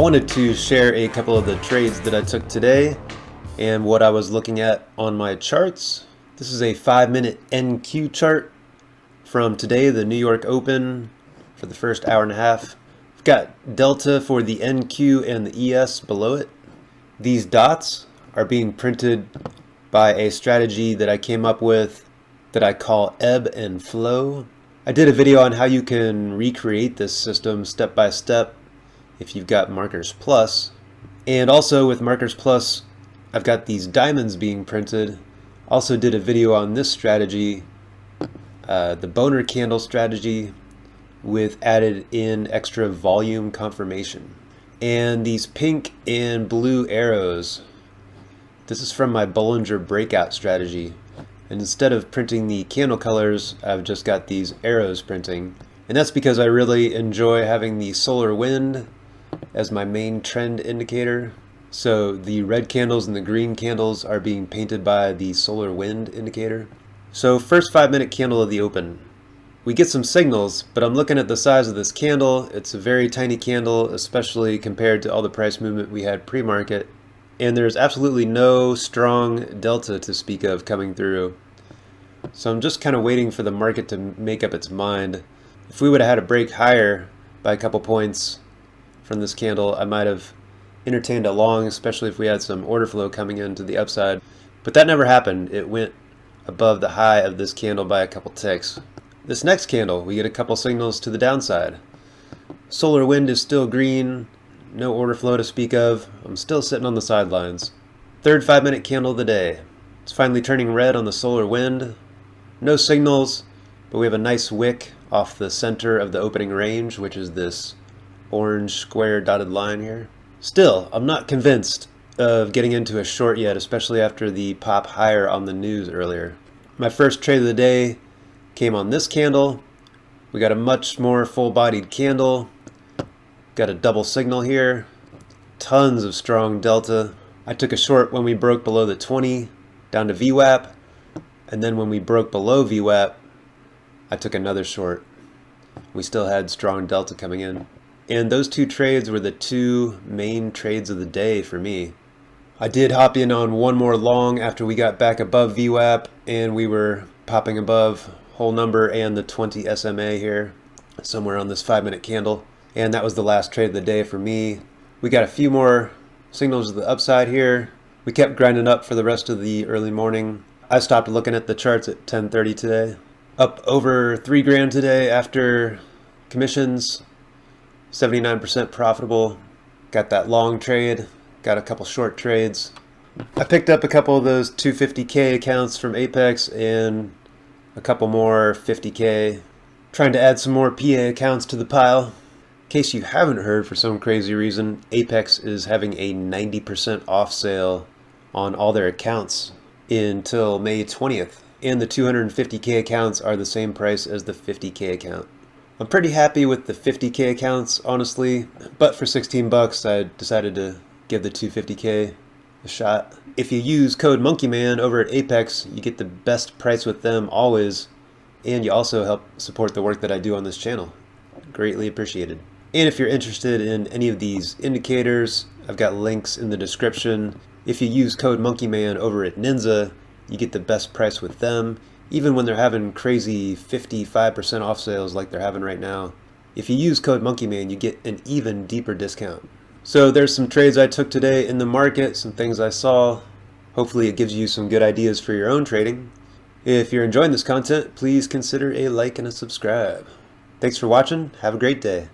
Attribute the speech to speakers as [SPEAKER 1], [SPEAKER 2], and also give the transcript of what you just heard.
[SPEAKER 1] wanted to share a couple of the trades that I took today and what I was looking at on my charts. This is a 5-minute NQ chart from today, the New York Open, for the first hour and a half. I've got delta for the NQ and the ES below it. These dots are being printed by a strategy that I came up with that I call ebb and flow. I did a video on how you can recreate this system step by step if you've got Markers Plus. And also with Markers Plus, I've got these diamonds being printed. Also did a video on this strategy, the boner candle strategy, with added in extra volume confirmation. And these pink and blue arrows, this is from my Bollinger breakout strategy. And instead of printing the candle colors, I've just got these arrows printing. And that's because I really enjoy having the solar wind as my main trend indicator. So the red candles and the green candles are being painted by the solar wind indicator. So first 5-minute candle of the open. We get some signals, but I'm looking at the size of this candle. It's a very tiny candle, especially compared to all the price movement we had pre-market. And there's absolutely no strong delta to speak of coming through. So I'm just kind of waiting for the market to make up its mind. If we would have had a break higher by a couple points from this candle, I might have entertained a long, especially if we had some order flow coming into the upside. But that never happened. It went above the high of this candle by a couple ticks. This next candle, we get a couple signals to the downside. Solar wind is still green. No order flow to speak of. I'm still sitting on the sidelines. Third 5-minute candle of the day. It's finally turning red on the solar wind. No signals, but we have a nice wick off the center of the opening range, which is this orange square dotted line here. Still, I'm not convinced of getting into a short yet, especially after the pop higher on the news earlier. My first trade of the day came on this candle. We got a much more full-bodied candle. Got a double signal here. Tons of strong delta. I took a short when we broke below the 20 down to VWAP. And then when we broke below VWAP, I took another short. We still had strong delta coming in. And those two trades were the two main trades of the day for me. I did hop in on one more long after we got back above VWAP and we were popping above whole number and the 20 SMA here, somewhere on this 5-minute candle. And that was the last trade of the day for me. We got a few more signals to the upside here. We kept grinding up for the rest of the early morning. I stopped looking at the charts at 10:30 today. Up over $3 grand today after commissions. 79% profitable. Got that long trade. Got a couple short trades. I picked up a couple of those 250K accounts from Apex and a couple more 50K. Trying to add some more PA accounts to the pile. In case you haven't heard, for some crazy reason, Apex is having a 90% off sale on all their accounts until May 20th. And the 250K accounts are the same price as the 50K account. I'm pretty happy with the 50K accounts, honestly, but for 16 bucks, I decided to give the 250K a shot. If you use code MonkeyMan over at Apex, you get the best price with them always, and you also help support the work that I do on this channel. Greatly appreciated. And if you're interested in any of these indicators, I've got links in the description. If you use code MonkeyMan over at NINZA, you get the best price with them, even when they're having crazy 55% off sales like they're having right now. If you use code MonkeyMan, you get an even deeper discount. So there's some trades I took today in the market, some things I saw. Hopefully it gives you some good ideas for your own trading. If you're enjoying this content, please consider a like and a subscribe. Thanks for watching. Have a great day.